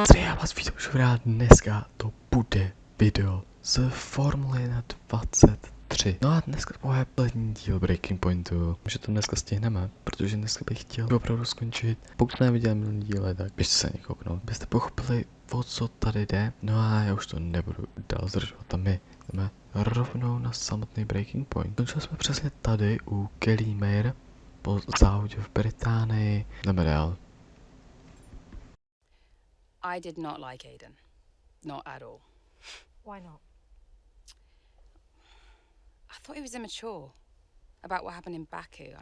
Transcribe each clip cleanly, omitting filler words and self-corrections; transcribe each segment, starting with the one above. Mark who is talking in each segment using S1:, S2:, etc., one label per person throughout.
S1: Já vás vítám už rád, dneska to bude video z Formule 23. No a dneska to bude poslední díl Breaking Pointu. Že to dneska stihneme, protože dneska bych chtěl opravdu skončit. Pokud neviděli minulý díle, tak běžte se ani kouknout. Byste pochopili, o co tady jde. No a já už to nebudu dál zdržovat. A my jdeme rovnou na samotný Breaking Point. Končili jsme přesně tady u Callie Mayer po závodě v Británii. Jdeme dál.
S2: I did not like Aiden. Not at all.
S3: Why not?
S2: I thought he was immature about what happened in Baku.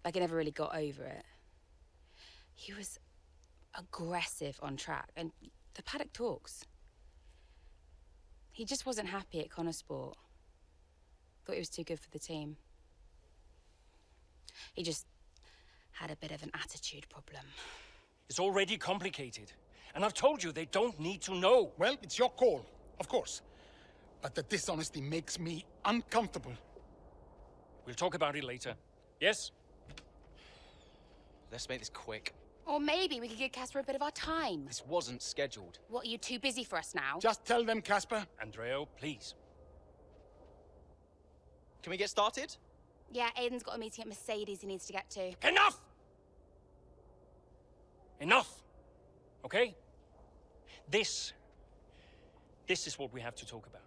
S2: Like he never really got over it. He was aggressive on track, and the paddock talks. He just wasn't happy at Konnersport. Thought he was too good for the team. He just had a bit of an attitude problem.
S4: It's already complicated. And I've told you they don't need to know.
S5: Well, it's your call, of course. But the dishonesty makes me uncomfortable.
S4: We'll talk about it later. Yes?
S6: Let's make this quick.
S2: Or maybe we could give Casper a bit of our time.
S6: This wasn't scheduled.
S2: What, are you too busy for us now?
S5: Just tell them, Casper.
S4: Andreo, please.
S6: Can we get started?
S2: Yeah, Aiden's got a meeting at Mercedes he needs to get to.
S4: Enough! Enough! Okay? This is what we have to talk about.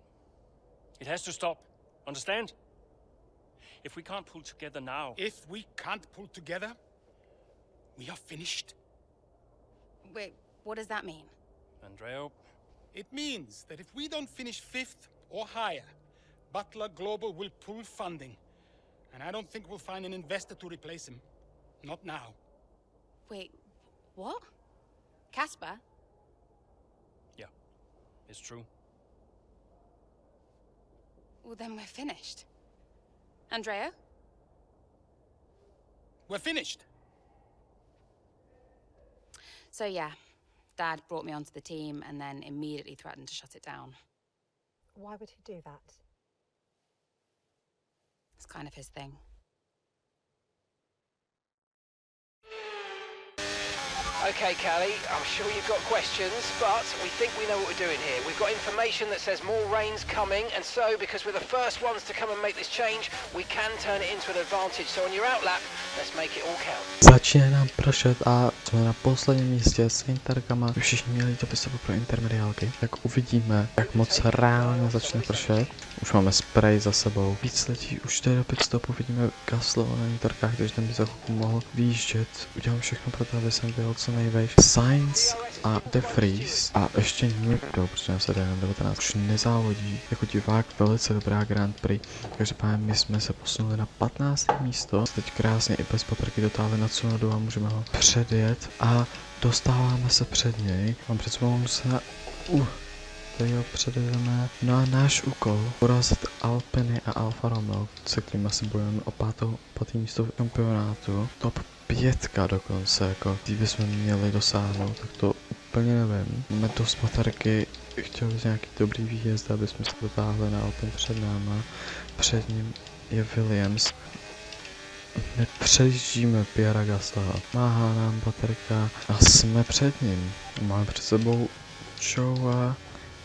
S4: It has to stop. Understand? If we can't pull together now...
S5: If we can't pull together, we are finished.
S2: Wait, what does that mean?
S4: Andreo,
S5: It means that if we don't finish 5th or higher, Butler Global will pull funding. And I don't think we'll find an investor to replace him. Not now.
S2: Wait, what? Casper?
S4: yeah, it's true.
S2: Well, then we're finished. Andrea?
S5: We're finished.
S2: So yeah, Dad brought me onto the team and then immediately threatened to shut it down.
S3: Why would he do that?
S2: It's kind of his thing.
S7: Okay, Callie, I'm sure you've got questions, but we think we know what we're doing here. We've got information that says more rain's coming, and so, because we're the first ones to come and make this change, we can turn it into an advantage. So on your outlap, let's make it all count.
S1: Začíná nám pršet a jsme na posledním místě s interkama. Všichni měli to vysokou pro intermediálky. Tak uvidíme, jak moc reálně začne pršet. Už máme spray za sebou. Víc letí, už tady do pitstopu vidíme Gaslyho na interkách, takže ten by za chvilku mohl výjíždět. Udělám všechno pro to, aby jsem byl co nejvejš. Sainz a De Vries a ještě někdo, protože nás tady na 19 už nezávodí. Jako divák velice dobrá Grand Prix. Každopádně my jsme se posunuli na 15. místo. Teď krásně i bez paprky dotáhli na Tsunodu a můžeme ho předjet a dostáváme se před něj. Mám před sebou se na... tady ho předjedeme. No a náš úkol porazit Alpiny a Alfa Romeo, se kterými asi bojujeme o pátý místo v šampionátu. Top 5 dokonce, jako když bychom měli dosáhnout, tak to úplně nevím. Máme dost baterky, chtěl bych nějaký dobrý výjezd, aby jsme se dotáhli na Alpin před náma. Před ním je Williams. Nepřejíždíme Pierra Gaslyho. Máhá nám baterka a jsme před ním. Máme před sebou Joea,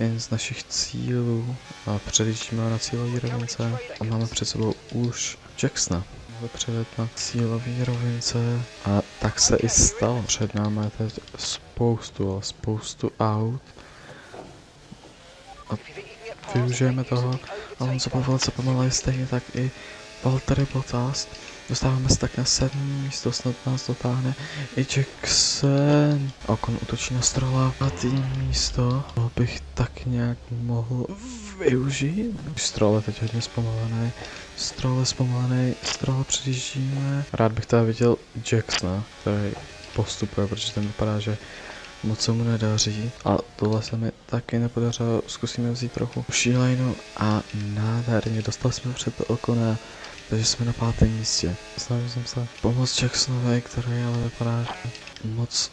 S1: jen z našich cílů a předjíždíme na cílové rovince a máme před sebou už Jacksona. Můžeme předjet na cílové rovince a tak se i stalo. Před námi je teď spoustu aut a využijeme toho a on se velice pomalej, stejně tak i Valtteri Bottas. Dostáváme se tak na 7. místo, snad nás dotáhne i Jackson. Ocon útočí na Strolla. 5. místo, to bych tak nějak mohl využít. Stroll je teď hodně zpomalený. Stroll předjíždíme. Rád bych tady viděl Jacksona, který postupuje, protože ten vypadá, že moc se mu nedaří. A tohle se mi taky nepodařilo, zkusíme vzít trochu šílejnu a nádherně. Dostali jsme před Ocona. Takže jsme na 5. místě. Snažil jsem se pomoct Jacksonovi, který ale vypadá, že moc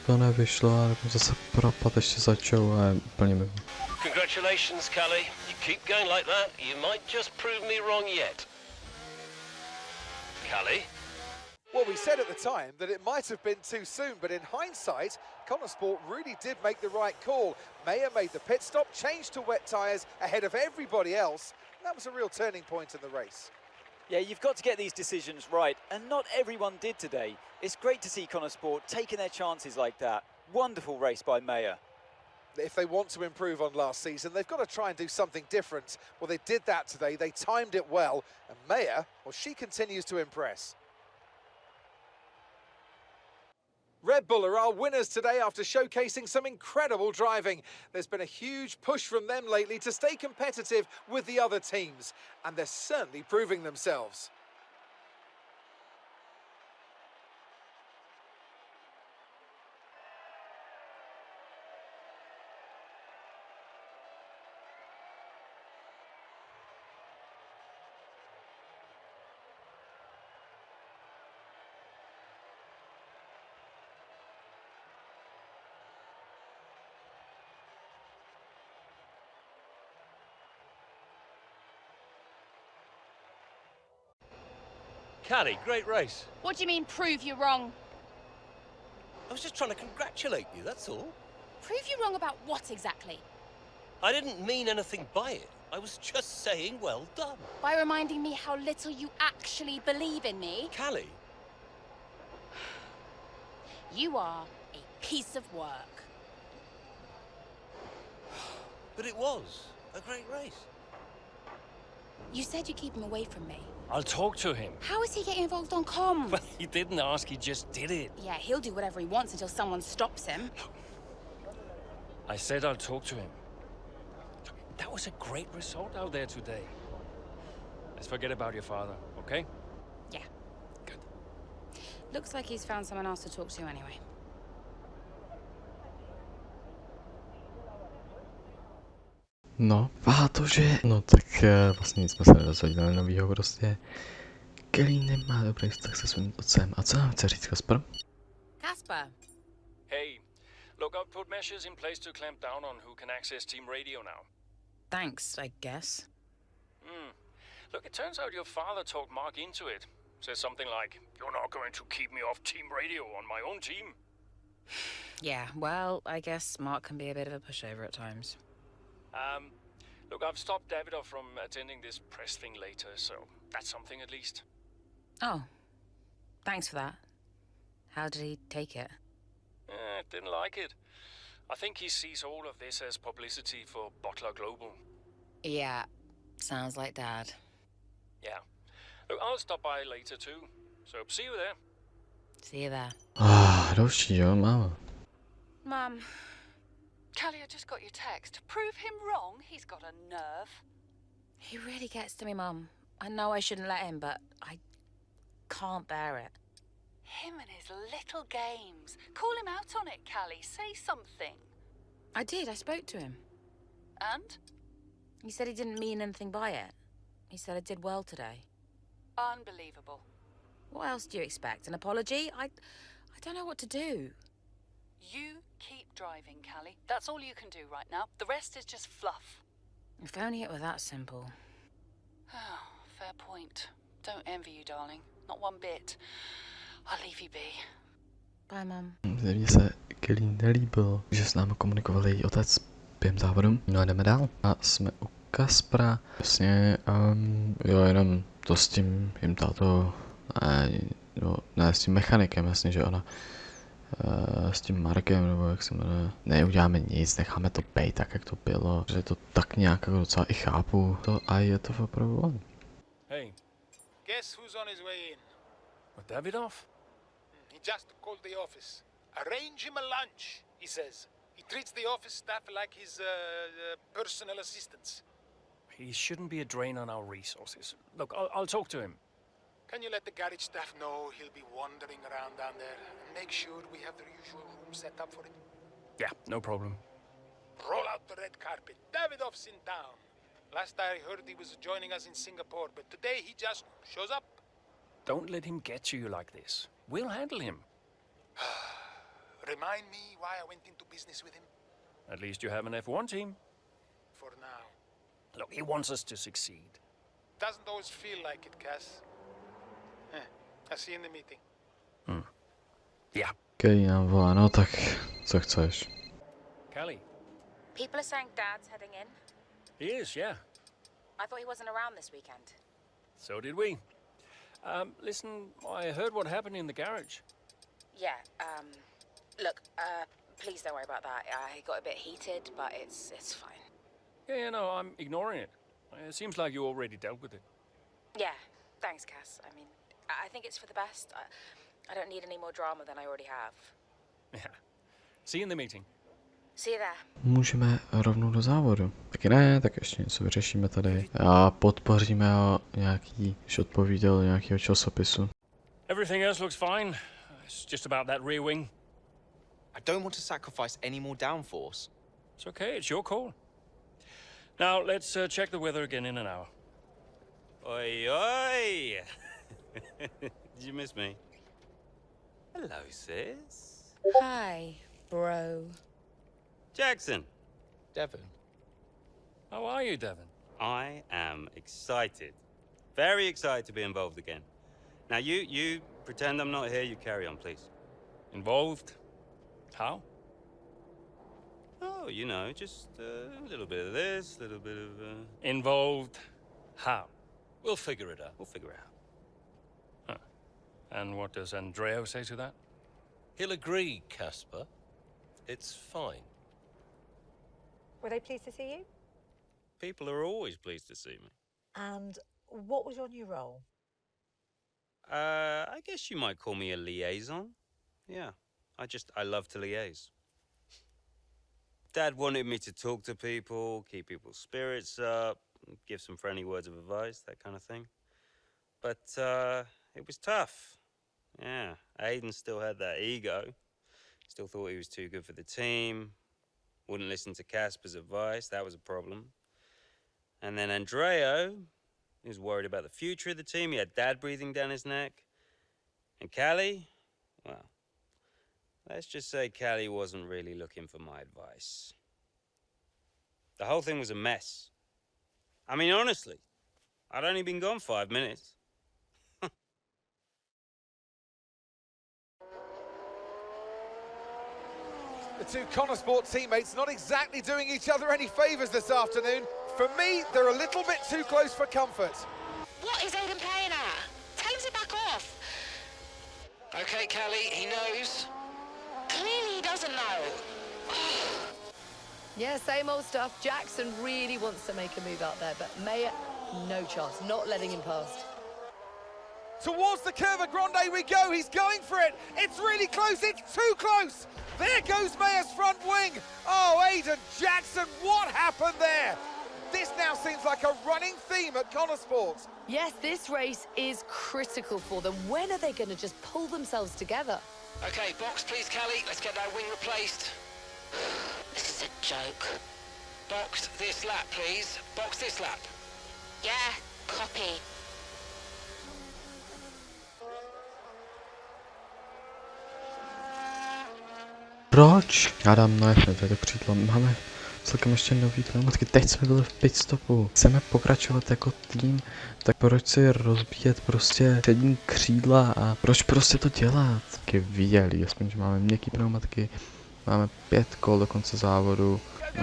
S1: to nevyšlo a nebo zase propad ještě začal a je úplně mimo.
S7: Congratulations, Callie. You keep going like that, you might just prove me wrong yet. Callie?
S8: Well, we said at the time that it might have been too soon, but in hindsight, Konnersport really did make the right call. Mayer made the pit stop, changed to wet tyres ahead of everybody else. And that was a real turning point in the race.
S9: Yeah, you've got to get these decisions right, and not everyone did today. It's great to see Konnersport taking their chances like that. Wonderful race by Mayer.
S8: If they want to improve on last season, they've got to try and do something different. Well, they did that today. They timed it well. And Mayer, well, she continues to impress. Red Bull are our winners today after showcasing some incredible driving. There's been a huge push from them lately to stay competitive with the other teams, and they're certainly proving themselves.
S10: Callie, great race.
S2: What do you mean, prove you wrong?
S10: I was just trying to congratulate you, that's all.
S2: Prove you wrong about what exactly?
S10: I didn't mean anything by it. I was just saying well done.
S2: By reminding me how little you actually believe in me?
S10: Callie,
S2: You are a piece of work.
S10: but it was a great race.
S2: You said you'd keep him away from me.
S4: I'll talk to him.
S2: How is he getting involved on comms?
S4: Well, he didn't ask, he just did it.
S2: Yeah, he'll do whatever he wants until someone stops him.
S4: I said I'll talk to him. That was a great result out there today. Let's forget about your father, okay?
S2: Yeah.
S4: Good.
S2: Looks like he's found someone else to talk to anyway.
S1: No, a to, že... No tak vlastně nic jsme se nedozvěděli novýho prostě. Callie nemá dobrý vztah se svým otcem. A co nám chce říct, Kasper?
S2: Casper.
S4: Hey, look, I've put measures in place to clamp down on who can access team radio now.
S2: Thanks, I guess.
S4: Look, it turns out your father talked Mark into it. Says something like, "You're not going to keep me off team radio on my own team."
S2: Yeah, well, I guess Mark can be a bit of a pushover at times.
S4: Look, I've stopped Davidoff from attending this press thing later, so that's something at least.
S2: Oh, thanks for that. How did he take it?
S4: Didn't like it. I think he sees all of this as publicity for Butler Global.
S2: Yeah, sounds like Dad.
S4: Yeah. Look, I'll stop by later too, so see you there.
S2: See you there.
S1: Další, jo, máma.
S2: Mum.
S11: Callie, I just got your text. Prove him wrong? He's got a nerve.
S2: He really gets to me, Mum. I know I shouldn't let him, but I can't bear it.
S11: Him and his little games. Call him out on it, Callie. Say something.
S2: I did, I spoke to him.
S11: And?
S2: He said he didn't mean anything by it. He said I did well today.
S11: Unbelievable.
S2: What else do you expect? An apology? I don't know what to do.
S11: You keep driving, Callie. That's all you can do right now. The rest is just fluff.
S2: If only it were that simple.
S11: Oh, fair point. Don't envy you, darling. Not one bit. I'll leave you be.
S2: Bye, Mum.
S1: Mně se Callie nelíbilo, že s námi komunikoval její otec během závodu. No a jdeme dál. A jsme u Kaspra. Vlastně, jo, jenom to s tím jim táto, ne, s tím mechanikem, jasně, že ona s tím Markem, nebo jak se jmenuje, neuděláme nic, necháme to bejt tak, jak to bylo, že to tak nějak jako docela i chápu, to a je to opravdu on.
S4: Hey,
S5: Guess who's on his way in?
S4: what, Davidoff?
S5: He just called the office. Arrange him a lunch, he says. He treats the office staff like his personal assistants.
S4: He shouldn't be a drain on our resources. Look, I'll talk to him.
S5: Can you let the garage staff know he'll be wandering around down there? And make sure we have the usual room set up for him.
S4: Yeah, no problem.
S5: Roll out the red carpet. Davidoff's in town. Last I heard he was joining us in Singapore, but today he just shows up.
S4: Don't let him get to you like this. We'll handle him.
S5: Remind me why I went into business with him?
S4: At least you have an F1 team.
S5: For now.
S4: Look, he wants us to succeed.
S5: Doesn't always feel like it, Cass. I'll see you in the meeting.
S10: Yeah.
S1: Kelly nám volá, no tak co chceš?
S4: Callie.
S2: People are saying Dad's heading in.
S4: He is, yeah.
S2: I thought he wasn't around this weekend.
S4: So did we. Listen, I heard what happened in the garage.
S2: Yeah, look, please don't worry about that. I got a bit heated, but it's fine.
S4: Yeah, no, I'm ignoring it. It seems like you already dealt with it.
S2: Yeah, thanks, Cass. I mean, I think it's for the best. I don't need any more drama than I already have.
S4: Yeah. See you in the meeting.
S2: See you there.
S1: Můžeme rovnou do závodu. Taky ne, tak ještě něco vyřešíme tady. A podpoříme ho nějaký, když odpovídal nějakého časopisu.
S4: Everything else looks fine. It's just about that rear wing.
S6: I don't want to sacrifice any more downforce.
S4: It's okay, it's your call. Now, let's check the weather again in an hour.
S12: Oi, oi! Did you miss me? Hello, sis.
S2: Hi, bro.
S12: Jackson.
S6: Devon.
S4: How are you, Devon?
S12: I am excited. Very excited to be involved again. Now, you pretend I'm not here, you carry on, please.
S4: Involved? How?
S12: Oh, you know, just a little bit of this, a little bit of...
S4: Involved? How?
S10: We'll figure it out.
S12: We'll figure it out.
S4: Huh. And what does Andreo say to that?
S10: He'll agree, Casper. It's fine.
S3: Were they pleased to see you?
S12: People are always pleased to see me.
S3: And what was your new role?
S12: I guess you might call me a liaison. Yeah, I love to liaise. Dad wanted me to talk to people, keep people's spirits up, give some friendly words of advice, that kind of thing. But it was tough. Yeah, Aiden still had that ego. Still thought he was too good for the team. Wouldn't listen to Casper's advice, that was a problem. And then Andreo, he was worried about the future of the team. He had Dad breathing down his neck. And Callie, well, let's just say Callie wasn't really looking for my advice. The whole thing was a mess. I mean, honestly, I'd only been gone 5 minutes.
S8: The two Konnersport teammates not exactly doing each other any favours this afternoon. For me, they're a little bit too close for comfort.
S2: What is Aiden playing at? Tell him to back off.
S7: Okay, Callie, he knows.
S2: Clearly he doesn't know.
S13: Yeah, same old stuff. Jackson really wants to make a move out there, but Mayer, no chance, not letting him past.
S8: Towards the Curva Grande we go, he's going for it. It's really close, it's too close. There goes Mayer's front wing. Oh, Aiden Jackson, what happened there? This now seems like a running theme at Konnersport.
S13: Yes, this race is critical for them. When are they going to just pull themselves together?
S7: Okay, box please, Callie. Let's get that wing replaced.
S2: This is a joke.
S7: Box this lap, please. Box this lap.
S2: Yeah, copy.
S1: Proč? Adam, no to je to křídlo. Máme celkem ještě nový pneumatiky. Teď jsme byli v pitstopu. Chceme pokračovat jako tým, tak proč si rozbíjet prostě přední křídla a proč prostě to dělat? Taky viděli, aspoň, že máme měkký pneumatiky. Máme 5 kol do konce závodu.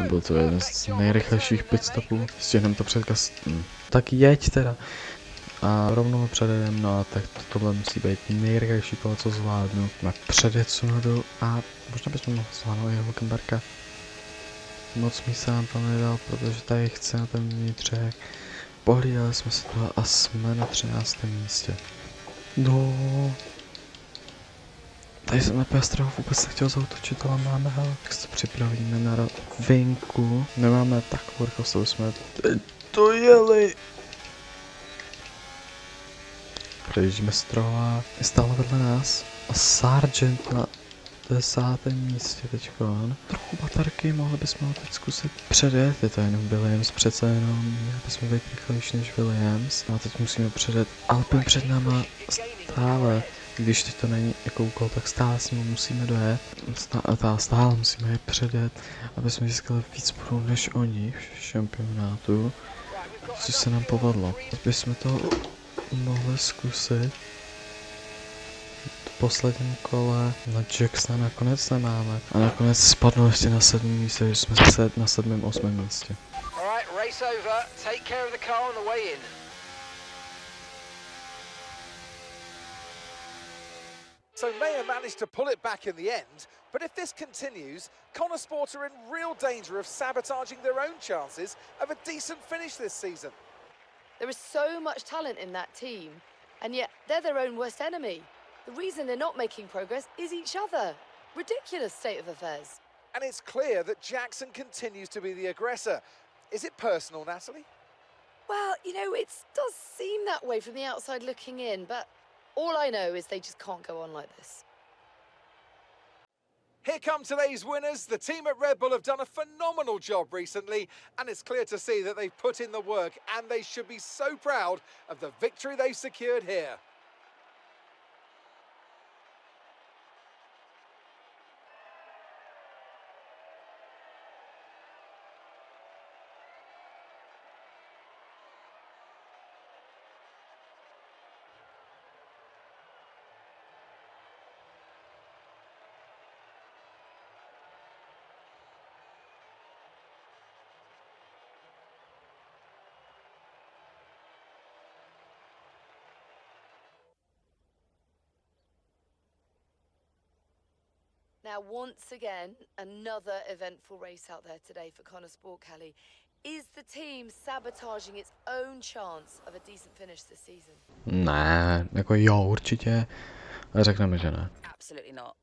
S1: Byl to jeden z nejrychlejších pitstopů. Stihneme to před Tak jeď teda. A rovnou předjedem, no a tak tohle musí být nejrychlejší kolo, co zvládnu. Na předjet Sunodu a možná bychom mohli zvládnout i Hulkenberga. Moc mi se nám tam nedal, protože tady chce na ten vnitřek. Pohlídali jsme se to a jsme na 13. místě. No. Tady jsem na Pestrova vůbec nechtěl zautočit, ale máme ho. Tak se připravíme na rovinku. Nemáme takovou rychlost, aby jsme to jeli. Projíždíme Strova, je stále vedle nás a Sargent na 10. místě teďkon. Trochu baterky, mohli bychom ho teď zkusit předjet, je to jenom Williams, přece jenom, měli bychom být rychlejší než Williams. No a teď musíme předjet Alpin před náma stále, když teď to není jako úkol, tak stále s ním musíme dojet. Stále musíme je předjet, aby jsme získali víc bodů než oni v šampionátu, což se nám povedlo. Teď bychom to mohli zkusit. posledním kole. Na Jacksona nakonec nemáme. A nakonec spadnou ještě na 7. místě, že jsme na 7. 8. místě.
S7: All right, race over. Take care of the car on the way in.
S8: So Mayer managed to pull it back in the end, but if this continues, Konnersport are in real danger of sabotaging their own chances of a decent finish this season.
S13: There is so much talent in that team, and yet they're their own worst enemy. The reason they're not making progress is each other. Ridiculous state of affairs.
S8: And it's clear that Jackson continues to be the aggressor. Is it personal, Natalie?
S13: Well, you know, it does seem that way from the outside looking in, but all I know is they just can't go on like this.
S8: Here come today's winners. The team at Red Bull have done a phenomenal job recently, and it's clear to see that they've put in the work, and they should be so proud of the victory they've secured here.
S13: Now, once again, another eventful race out there today for Konnersport, Callie. Is the team sabotaging its own chance of a decent finish this season?
S1: Ne, jako jo, určitě. Ale řekneme, že ne.
S2: Absolutely not.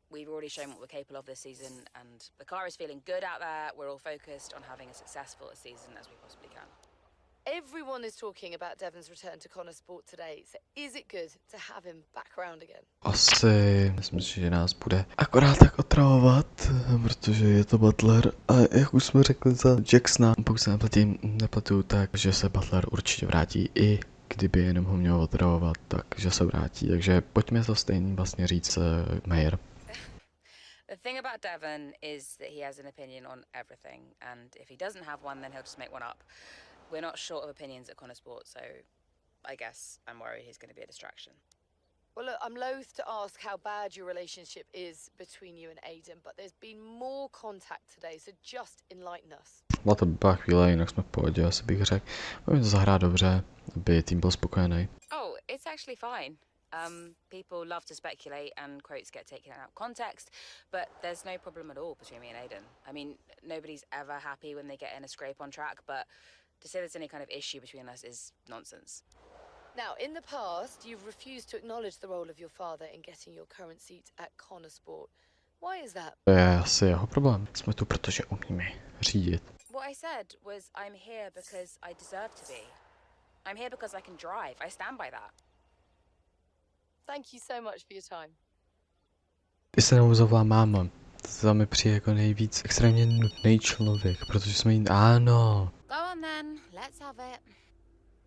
S2: We've already shown what we're capable of this season, and the car is feeling good out there. We're all focused on having as successful a season as we possibly can.
S13: Everyone is talking about Devon's return to Konnersport today, so is it good to have him back around again?
S1: Asi, myslím si, že nás bude akorát tak otravovat, protože je to Butler a jak už jsme řekli za Jacksona, pokud se nepletu, takže se Butler určitě vrátí, i kdyby jenom ho měl otravovat, takže se vrátí, takže pojďme to stejný vlastně říct Mayer.
S2: The thing about Devon is that he has an opinion on everything, and if he doesn't have one, then he'll just make one up. We're not short of opinions at Konnersport, so I guess I'm worried he's going to be a distraction.
S13: Well, look, I'm loath to ask how bad your relationship is between you and Aiden, but there's been more contact today, so just enlighten us.
S1: Byla to blbá chvíle, jinak jsme v pohodě, asi bych řekl. Můžeme to zahrát dobře, aby tým byl spokojený.
S2: Oh, it's actually fine. People love to speculate and quotes get taken out of context, but there's no problem at all between me and Aiden. I mean, nobody's ever happy when they get in a scrape on track, but to say there's any kind of issue between us is nonsense.
S13: Now, in the past, you've refused to acknowledge the role of your father in getting your current seat at Konnersport. Why is that?
S1: To je asi jeho problém. Jsme tu, protože umíme řídit.
S2: What I said was I'm here because I deserve to be. I'm here because I can drive. I stand by that.
S13: Thank you so much for your time.
S1: Ty se neuzová máma. To mi přijde jako nejvíc extrémně nudný člověk, protože jsme jí... Ano.
S2: Go on then, let's have it.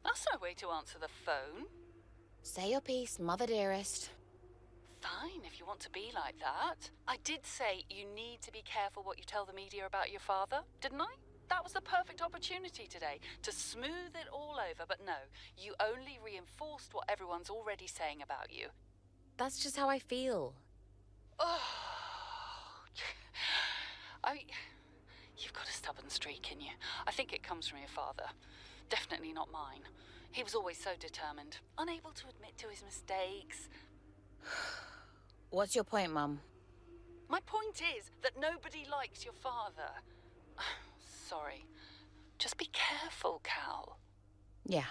S11: That's no way to answer the phone.
S2: Say your piece, mother dearest.
S11: Fine, if you want to be like that. I did say you need to be careful what you tell the media about your father, didn't I? That was the perfect opportunity today to smooth it all over, but no, you only reinforced what everyone's already saying about you.
S2: That's just how I feel.
S11: Oh, you've got a stubborn streak in you. I think it comes from your father. Definitely not mine. He was always so determined, unable to admit to his mistakes.
S2: What's your point, Mum?
S11: My point is that nobody likes your father. Sorry. Just be careful, Cal.
S2: Yeah.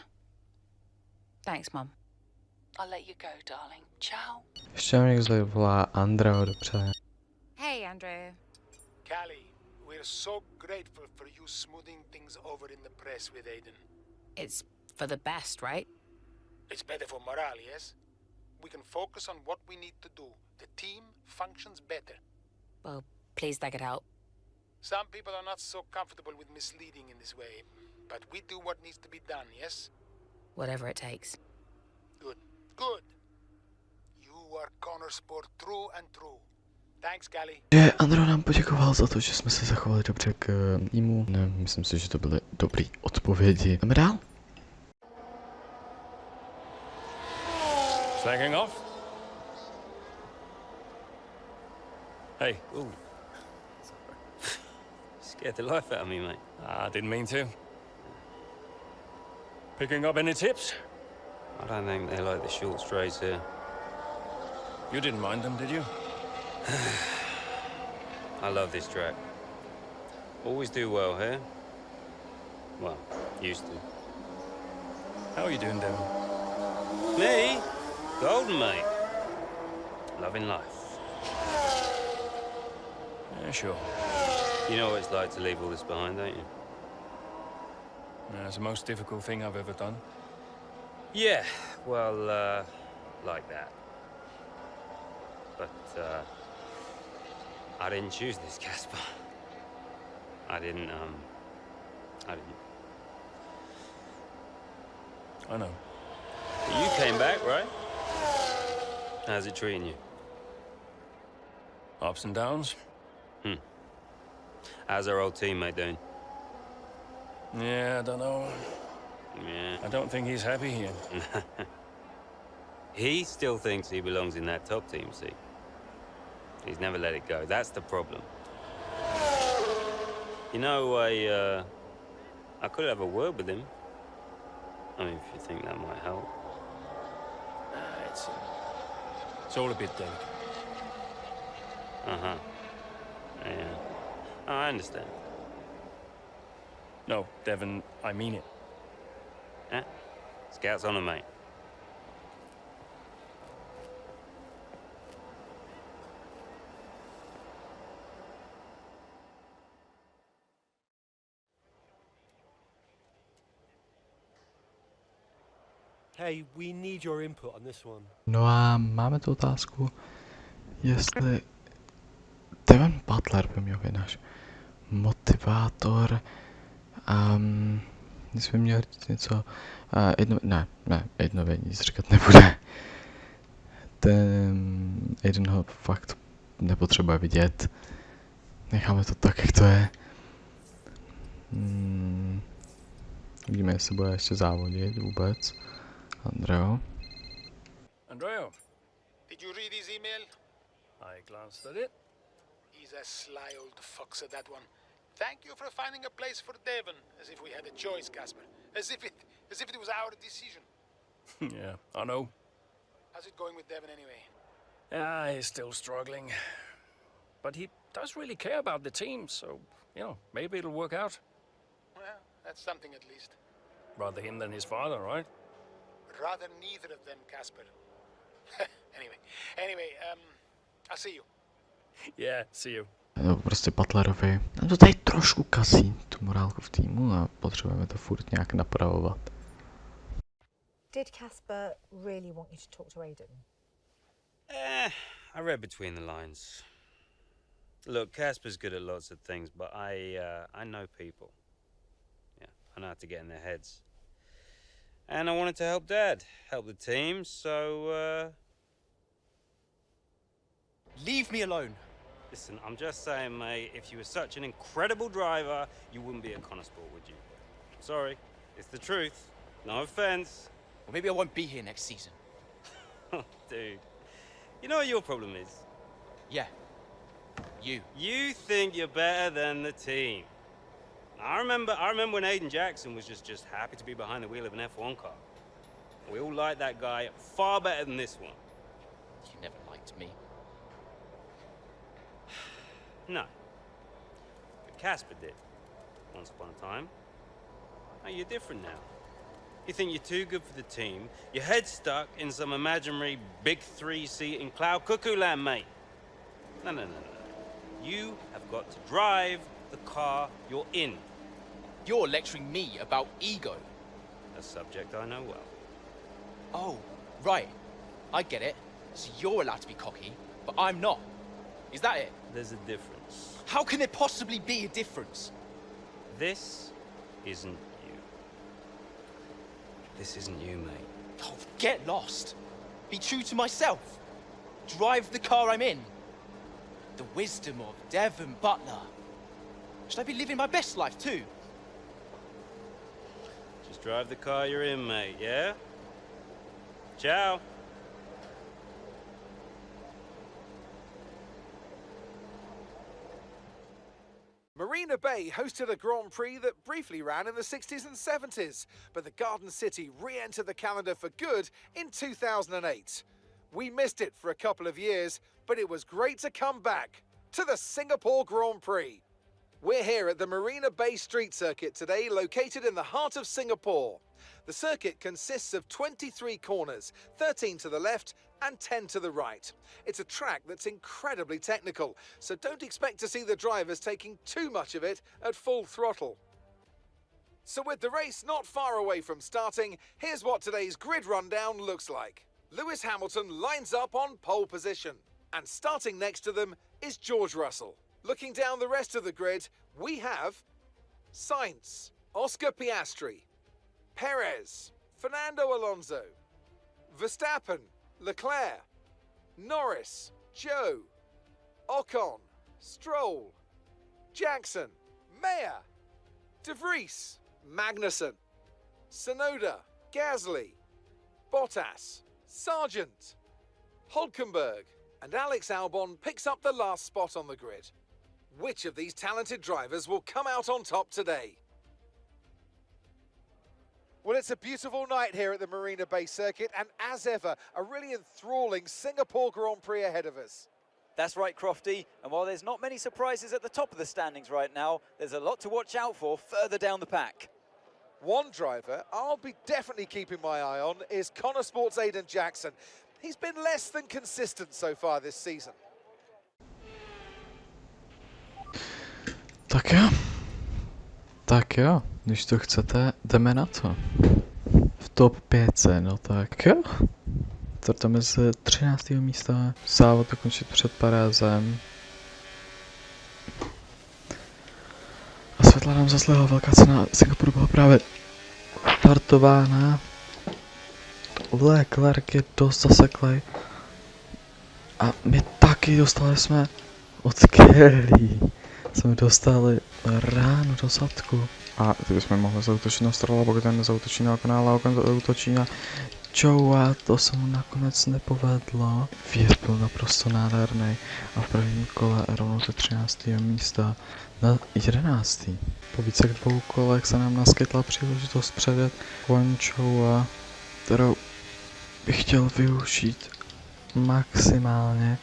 S2: Thanks, Mum.
S11: I'll let you go, darling. Ciao.
S1: Ještě mě někdo volá Andreo, dobře.
S2: Hey, Andrew.
S5: Callie, we're so grateful for you smoothing things over in the press with Aiden.
S2: It's for the best, right?
S5: It's better for morale, yes? We can focus on what we need to do. The team functions better.
S2: Well, please that could help.
S5: Some people are not so comfortable with misleading in this way, but we do what needs to be done, yes?
S2: Whatever it takes.
S5: Good, good. You are Konnersport true and true. Thanks, Callie.
S1: Že Andro nám poděkoval za to, že jsme se zachovali dobře k týmu. Ne, myslím si, že to byly dobré odpovědi. Jdeme dál?
S4: Slacking off? Hey. Ooh.
S12: Scared the life out of me, mate.
S4: I didn't mean to. Picking up any tips?
S12: I don't think they like the short straights here.
S4: You didn't mind them, did you?
S12: I love this track. Always do well here. Well, used to.
S4: How are you doing, Devon?
S12: Me? Golden, mate. Loving life.
S4: Yeah, sure.
S12: You know what it's like to leave all this behind, don't you?
S4: Yeah, it's the most difficult thing I've ever done.
S12: Yeah, well, like that. But, I didn't choose this, Casper. I didn't.
S4: I know.
S12: But you came back, right? How's it treating you?
S4: Ups and downs.
S12: How's our old teammate doing?
S4: Yeah, I don't know.
S12: Yeah.
S4: I don't think he's happy here.
S12: He still thinks he belongs in that top team, see? He's never let it go. That's the problem. You know, I could have a word with him. I mean, if you think that might help.
S4: It's all a bit delicate.
S12: Uh-huh. Yeah. Oh, I understand.
S4: No, Devon, I mean it.
S12: Yeah? Scout's on him, mate.
S10: Hey, we need your input on this one.
S1: No a máme tu otázku, jestli Devon Butler by měl být náš motivátor. Jestli by měl říct něco, Aidenově nic říkat nebude. Aiden ho fakt nepotřebuje vidět. Necháme to tak, jak to je. Uvidíme, jestli bude ještě závodit vůbec. Andreo.
S4: Andreo,
S5: Did you read his email?
S4: I glanced at it.
S5: He's a sly old fox at that one. Thank you for finding a place for Devon, as if we had a choice, Casper. As if it was our decision.
S4: Yeah, I know.
S5: How's it going with Devon anyway?
S4: Yeah, he's still struggling. But he does really care about the team, so, you know, maybe it'll work out.
S5: Well, that's something at least.
S4: Rather him than his father, right?
S5: Rather neither of them, Casper. Anyway, I'll see you.
S4: Yeah, see you.
S1: Prostě Butlerovi. To tady trošku kazí tu morálku v týmu a potřebujeme to furt nějak napravovat.
S3: Did Casper really want you to talk to Aiden?
S12: I read between the lines. Look, Casper's good at lots of things, but I know people. Yeah, I know how to get in their heads. And I wanted to help Dad, help the team, so,
S6: Leave me alone.
S12: Listen, I'm just saying, mate, if you were such an incredible driver, you wouldn't be at Konnersport, would you? Sorry, it's the truth. No offense.
S6: Or maybe I won't be here next season.
S12: Dude, you know what your problem is?
S6: Yeah. You.
S12: You think you're better than the team. I remember when Aiden Jackson was just happy to be behind the wheel of an F1 car. We all liked that guy far better than this one.
S6: You never liked me.
S12: No. But Casper did. Once upon a time. Now you're different now. You think you're too good for the team. Your head's stuck in some imaginary big 3-seat in cloud cuckoo land, mate. No. You have got to drive the car you're in.
S6: You're lecturing me about ego.
S12: A subject I know well.
S6: Oh, right. I get it. So you're allowed to be cocky, but I'm not. Is that it?
S12: There's a difference.
S6: How can there possibly be a difference?
S12: This isn't you. This isn't you, mate.
S6: Oh, get lost. Be true to myself. Drive the car I'm in. The wisdom of Devon Butler. Should I be living my best life too?
S12: Just drive the car you're in, mate, yeah? Ciao.
S8: Marina Bay hosted a Grand Prix that briefly ran in the 60s and 70s, but the Garden City re-entered the calendar for good in 2008. We missed it for a couple of years, but it was great to come back to the Singapore Grand Prix. We're here at the Marina Bay Street Circuit today, located in the heart of Singapore. The circuit consists of 23 corners, 13 to the left and 10 to the right. It's a track that's incredibly technical, so don't expect to see the drivers taking too much of it at full throttle. So with the race not far away from starting, here's what today's grid rundown looks like. Lewis Hamilton lines up on pole position, and starting next to them is George Russell. Looking down the rest of the grid, we have Sainz, Oscar Piastri, Perez, Fernando Alonso, Verstappen, Leclerc, Norris, Joe, Ocon, Stroll, Jackson, Mayer, De Vries, Magnussen, Tsunoda, Gasly, Bottas, Sargent, Hulkenberg, and Alex Albon picks up the last spot on the grid. Which of these talented drivers will come out on top today? Well, it's a beautiful night here at the Marina Bay Circuit, and as ever, a really enthralling Singapore Grand Prix ahead of us.
S9: That's right, Crofty. And while there's not many surprises at the top of the standings right now, there's a lot to watch out for further down the pack.
S8: One driver I'll be definitely keeping my eye on is Konnersport's Aiden Jackson. He's been less than consistent so far this season.
S1: Tak jo, když to chcete, jdeme na to. V top 5, no tak jo. Startujeme z 13. místa, závod dokončit před Parézem. A světla nám zaslala, velká cena Singapuru byla právě startována. Leclerc je dost zaseklej. A my taky dostali jsme od Callie. Jsme dostali ráno do zadku. A teď jsme mohli zautočit na Strolla, pokud ten nezautočí na Okona, ale Okon zautočí na Joe, to se mu nakonec nepovedlo. Výjezd byl naprosto nádherný a v prvním kole rovnou ze 13. místa na 11. Po více jak 2 kolech se nám naskytla příležitost předjet Joe, kterou bych chtěl využít maximálně.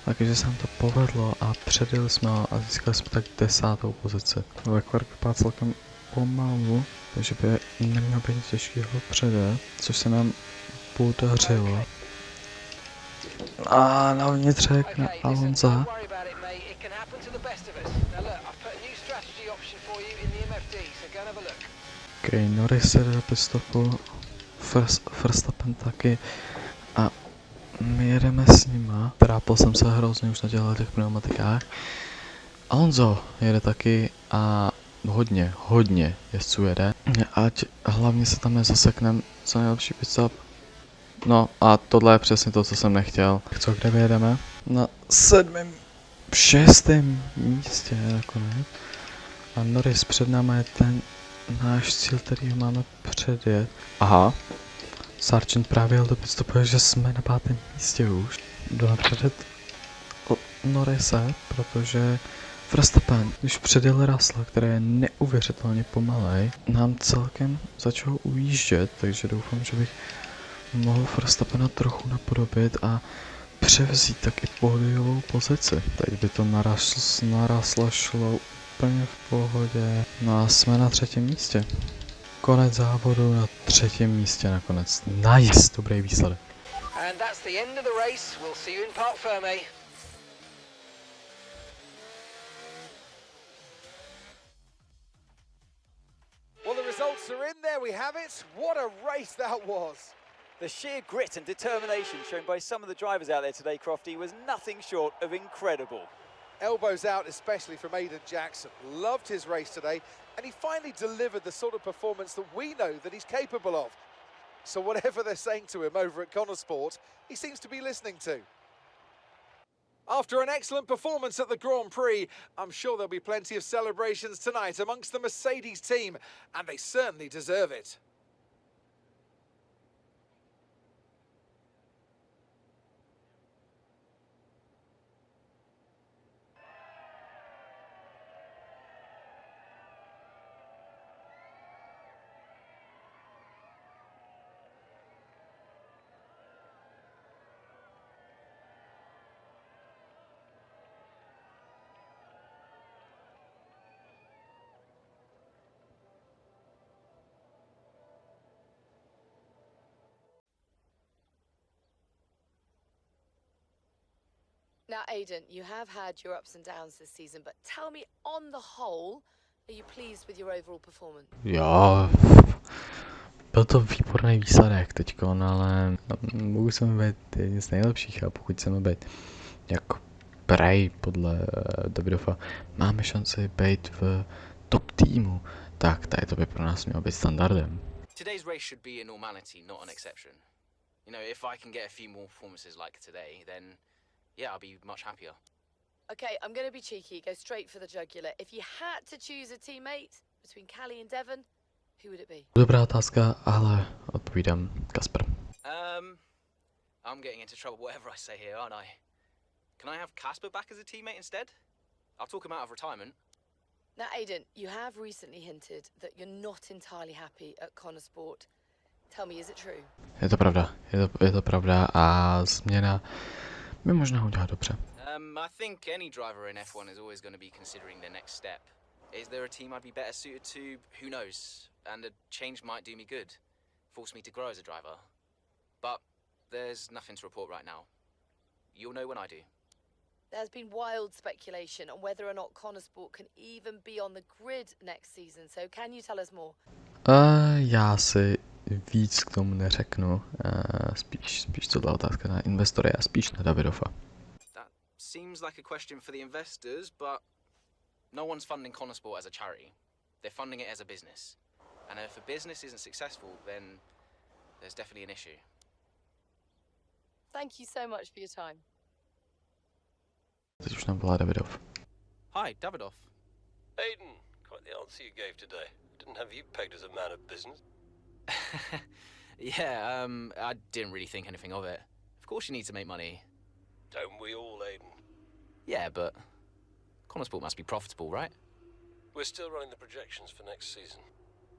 S1: Takže se nám to povedlo a předjeli jsme ho a získali jsme tak 10. pozici. Leclerc vypadá celkem pomalu, takže by nemělo být těžký ho předjet, což se nám podařilo. A na vnitřek na Alonza. Ok, Norris jde do pitstopu, Verstappen taky a my jedeme s nima. Trápil jsem se hrozně už na těch pneumatikách. Alonso jede taky a hodně jezdců jede. Ať hlavně se tam nezaseknem, co nejlepší pitstop. No a tohle je přesně to, co jsem nechtěl. Co, kde vyjedeme? Na 6. místě nakonec. A Norris před náma je ten náš cíl, který máme předjet. Aha. Sargent právě jel do pitstopu, že jsme na 5. místě už. Jdu napředet Norrise, protože Verstappen, když předjel Russell, který je neuvěřitelně pomalej, nám celkem začal ujíždět, takže doufám, že bych mohl Verstappena trochu napodobit a převzít taky pódiovou pozici. Teď by to na Russella šlo úplně v pohodě. No a jsme na 3. místě. Konec závodu na 3. místě nakonec. Nice, dobrý výsledek.
S7: And that's the end of the race. We'll see you in Parc Fermé.
S8: Well, the results are in there, we have it. What a race that was.
S9: The sheer grit and determination shown by some of the drivers out there today, Crofty, was nothing short of incredible.
S8: Elbows out, especially from Aiden Jackson. Loved his race today, and he finally delivered the sort of performance that we know that he's capable of. So whatever they're saying to him over at Konnersport, he seems to be listening to. After an excellent performance at the Grand Prix, I'm sure there'll be plenty of celebrations tonight amongst the Mercedes team, and they certainly deserve it.
S13: Now, Aiden, you have had your ups and downs this season, but tell me, on the whole, are you pleased with your overall performance?
S1: Jo, byl to výborný výsledek teďkon, ale mohu se mi být jedním z nejlepších a pokud chceme být jako prej podle Davidova, máme šanci být v top týmu, tak tady to by pro nás mělo být standardem.
S6: Today's race should be a normality, not an exception. You know, if I can get a few more performances like today, then yeah, I'll be much happier.
S13: Okay, I'm going to be cheeky, go straight for the jugular. If you had to choose a teammate between Callie and Devon, who would it be?
S1: Dobrá otázka, ale odpovídám Kasper.
S6: I'm getting into trouble whatever I say here, aren't I? Can I have Casper back as a teammate instead? I'll talk him out of retirement.
S13: Now, Aiden, you have recently hinted that you're not entirely happy at Konnersport. Tell me, is it true?
S1: Je to pravda, je to pravda a změna by možná udělat dobře.
S6: I think any driver in F1 is always going to be considering the next step. Is there a team I'd be better suited to? Who knows? And a change might do me good, force me to grow as a driver. But there's nothing to report right now. You'll know when I do.
S13: There's been wild speculation on whether or not Konnersport can even be on the grid next season, so can you tell us more?
S1: Já si víc k tomu neřeknu, spíš tohle otázka na investory a spíš na Davidova.
S6: That seems like a question for the investors, but no one's funding Konnersport as a charity. They're funding it as a business. And if a business isn't successful, then there's definitely an issue.
S13: Thank you so much for your time.
S1: Teď už nám volá Davidov.
S6: Hi, Davidov.
S10: Aiden, quite the answer you gave today. Didn't have you pegged as a man of business.
S6: Yeah, I didn't really think anything of it. Of course you need to make money.
S10: Don't we all, Aiden?
S6: Yeah, but Konnersport must be profitable, right?
S10: We're still running the projections for next season.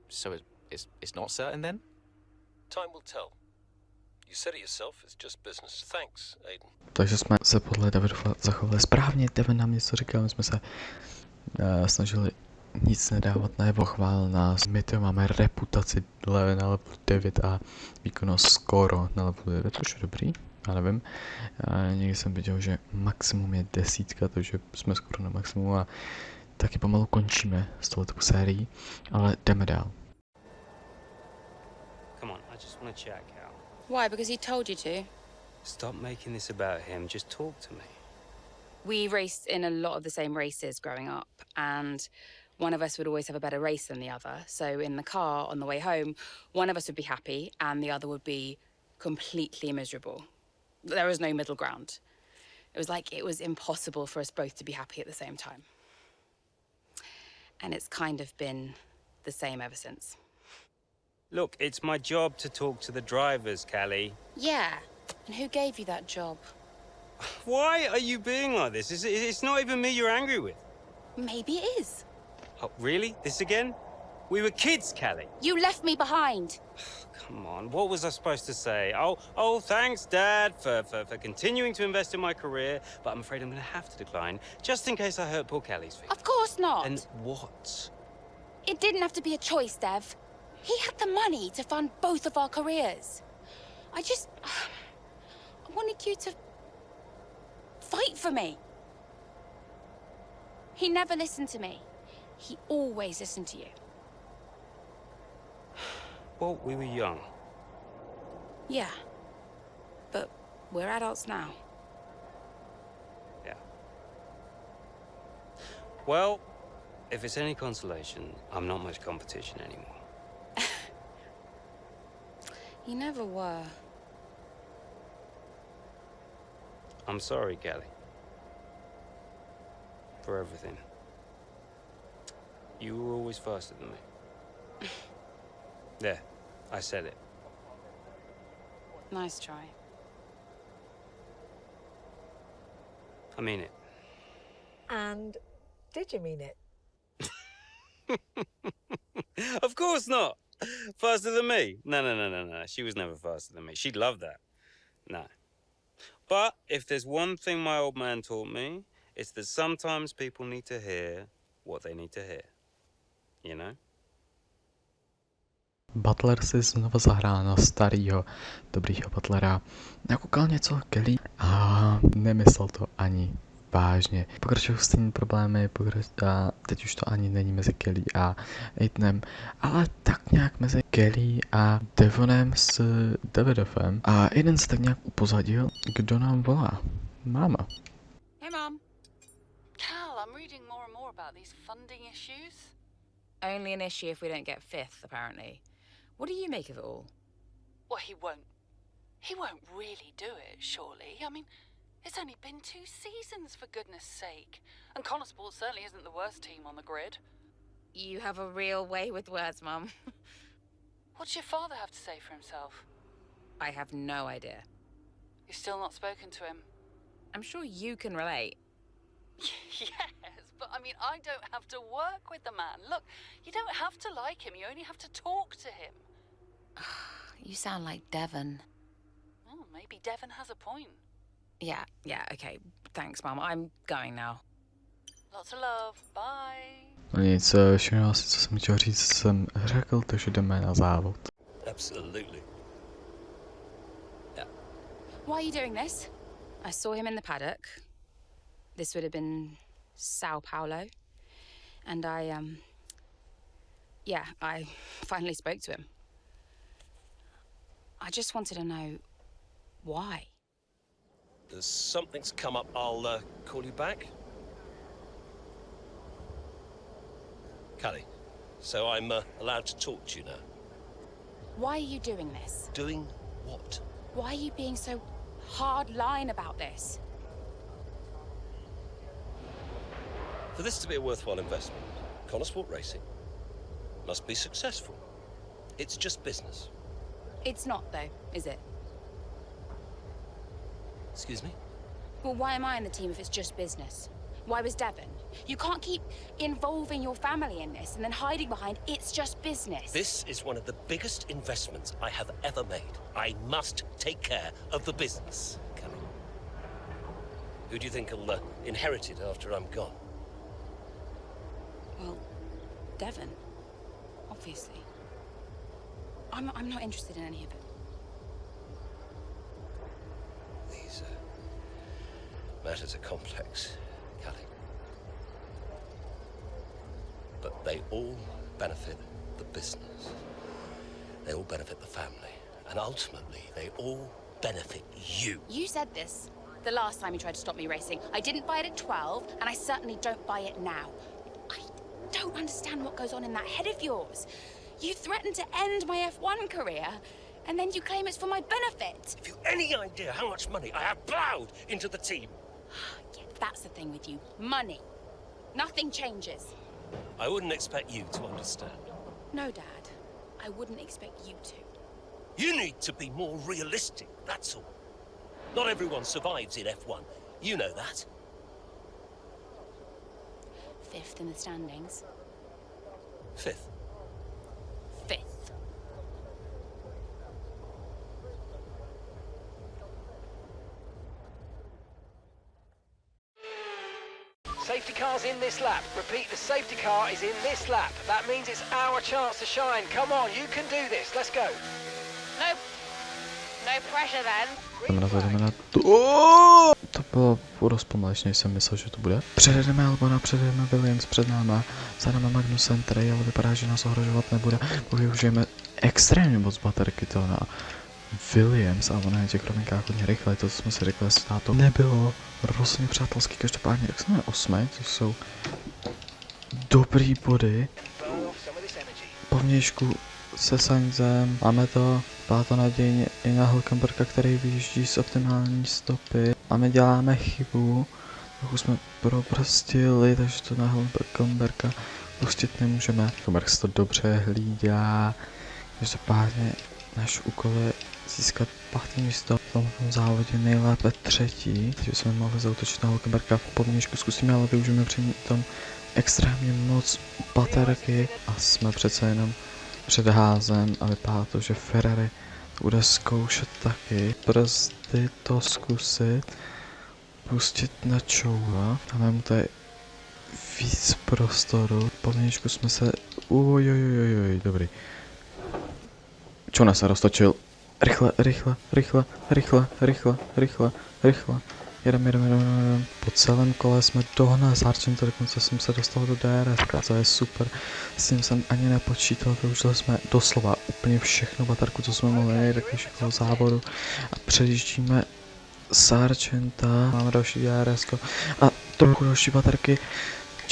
S6: So it's not certain then?
S10: Time will tell. You said it yourself, it's just business. Thanks, Aiden.
S1: Takže jsme se podle Davidova zachovali správně, Devin nám něco říkal, my jsme se snažili nic nedávat najevo, chválil nás. My to máme reputaci na level 9 a výkonnost skoro na level 9, což je dobrý, já nevím. Někdy jsem viděl, že maximum je 10, takže jsme skoro na maximum a taky pomalu končíme s touto sérií, ale jdeme dál.
S12: Come on, I just want to chat, Cal.
S2: Why? Because he told you to?
S12: Stop making this about him. Just talk to me.
S2: We raced in a lot of the same races growing up, and one of us would always have a better race than the other. So in the car on the way home, one of us would be happy and the other would be completely miserable. There was no middle ground. It was like it was impossible for us both to be happy at the same time. And it's kind of been the same ever since.
S12: Look, it's my job to talk to the drivers, Callie.
S2: Yeah, and who gave you that job?
S12: Why are you being like this? It's not even me you're angry with.
S2: Maybe it is.
S12: Oh, really? This again? We were kids, Callie.
S2: You left me behind.
S12: Come on, what was I supposed to say? Oh, thanks, Dad, for continuing to invest in my career, but I'm afraid I'm going to have to decline, just in case I hurt poor Callie's feelings.
S2: Of course not.
S12: And what?
S2: It didn't have to be a choice, Dev. He had the money to fund both of our careers. I wanted you to fight for me. He never listened to me. He always listened to you.
S12: Well, we were young.
S2: Yeah, but we're adults now.
S12: Yeah. Well, if it's any consolation, I'm not much competition anymore.
S2: You never were.
S12: I'm sorry, Callie. For everything. You were always faster than me. There, I said it.
S2: Nice try.
S12: I mean it.
S3: And did you mean it?
S12: Of course not. Faster than me? No. She was never faster than me. She'd love that. No. But if there's one thing my old man taught me, it's that sometimes people need to hear what they need to hear. You know?
S1: Butler si znova zahrál na starýho, dobrýho Butlera. Nakoukal něco o Callie a nemyslel to ani vážně. Pokračují stejné problémy, a teď už to ani není mezi Callie a Aidenem, ale tak nějak mezi Callie a Devonem s Davidovem. A Aiden se tak nějak upozadil, kdo nám volá. Máma.
S2: Hey, Mom.
S11: Cal, I'm reading more and more about these funding issues.
S2: Only an issue if we don't get fifth, apparently. What do you make of it all?
S11: Well, he won't really do it, surely. I mean, it's only been 2 seasons, for goodness sake. And Konnersport certainly isn't the worst team on the grid.
S2: You have a real way with words, Mum.
S11: What's your father have to say for himself?
S2: I have no idea.
S11: You've still not spoken to him?
S2: I'm sure you can relate.
S11: Yes, but I mean, I don't have to work with the man. Look, you don't have to like him, you only have to talk to him.
S2: You sound like Devon.
S11: Oh, maybe Devon has a point.
S2: Yeah, okay. Thanks, Mum. I'm going now.
S11: Lots of love. Bye.
S1: No nic, všechno asi, co jsem chtěl říct, jsem řekl, takže jdeme na závod.
S10: Absolutely. Yeah.
S2: Why are you doing this? I saw him in the paddock. This would have been Sao Paulo. And I finally spoke to him. I just wanted to know why.
S10: Something's come up. I'll call you back. Callie, so I'm allowed to talk to you now.
S2: Why are you doing this?
S10: Doing what?
S2: Why are you being so hard line about this?
S10: For this to be a worthwhile investment, Konnersport Racing must be successful. It's just business.
S2: It's not, though, is it?
S10: Excuse me?
S2: Well, why am I in the team if it's just business? Why was Devon? You can't keep involving your family in this and then hiding behind it's just business.
S10: This is one of the biggest investments I have ever made. I must take care of the business, Callie. Who do you think will inherit it after I'm gone?
S2: Well, Devon, obviously. I'm not interested in any of it.
S10: These matters are complex, Callie. But they all benefit the business. They all benefit the family. And ultimately, they all benefit you.
S2: You said this the last time you tried to stop me racing. I didn't buy it at 12, and I certainly don't buy it now. I don't understand what goes on in that head of yours. You threatened to end my F1 career, and then you claim it's for my benefit.
S10: Have you any idea how much money I have plowed into the team?
S2: Yeah, that's the thing with you. Money. Nothing changes.
S10: I wouldn't expect you to understand.
S2: No, Dad. I wouldn't expect you to.
S10: You need to be more realistic, that's all. Not everyone survives in F1. You know that.
S2: 5th in the standings.
S10: 5th.
S2: 5th.
S7: Safety car's in this lap. Repeat, the safety car is in this lap. That means it's our chance to shine. Come on, you can do this. Let's go.
S2: No pressure then.
S1: Jdeme na to. To bylo dost pomalejší, než jsem myslel, že to bude. Předjedeme Albona, předjedeme Williams před náma, za náma Magnusem, který ale vypadá, že nás ohrožovat nebude. Využijeme extrémně moc baterky to na Williams, ale ona je v těch rovinkách hodně rychle, to, co jsme si řekli s tátou, nebylo rozhodně přátelský. Každopádně, jak jsme 8, to jsou dobrý body. Po vnějšku se Sainzem, máme to, byla to nadějně i na Hülkenberga, který vyjíždí z optimální stopy. A my děláme chybu, trochu jsme proprostili, takže to na Hülkenberga pustit nemůžeme. Hülkenberg se to dobře hlídá, každopádně náš úkol je získat 5. místo v tomto závodě, nejlépe 3. Takže jsme mohli zautočit na Hülkenberga, po vnějšku zkusíme, ale využijeme při tom extrémně moc baterky a jsme přece jenom před házem a vypadá to, že Ferrari bude zkoušet taky brzdy to zkusit pustit na čouva. Dáme mu tady víc prostoru. Po vnějšku jsme se... Ujojojojoj, dobrý. Čuna se roztočil. Rychle, rychle, rychle, rychle, rychle, rychle, rychle. Jedem. Po celém kole jsme dohnali Sargenta, dokonce jsem se dostal do DRS, to je super. S tím jsem ani nepočítal, využili jsme doslova úplně všechno baterku, co jsme mohli nejít do všechno závodu. A předjíždíme Sargenta, máme další DRS a trochu další baterky.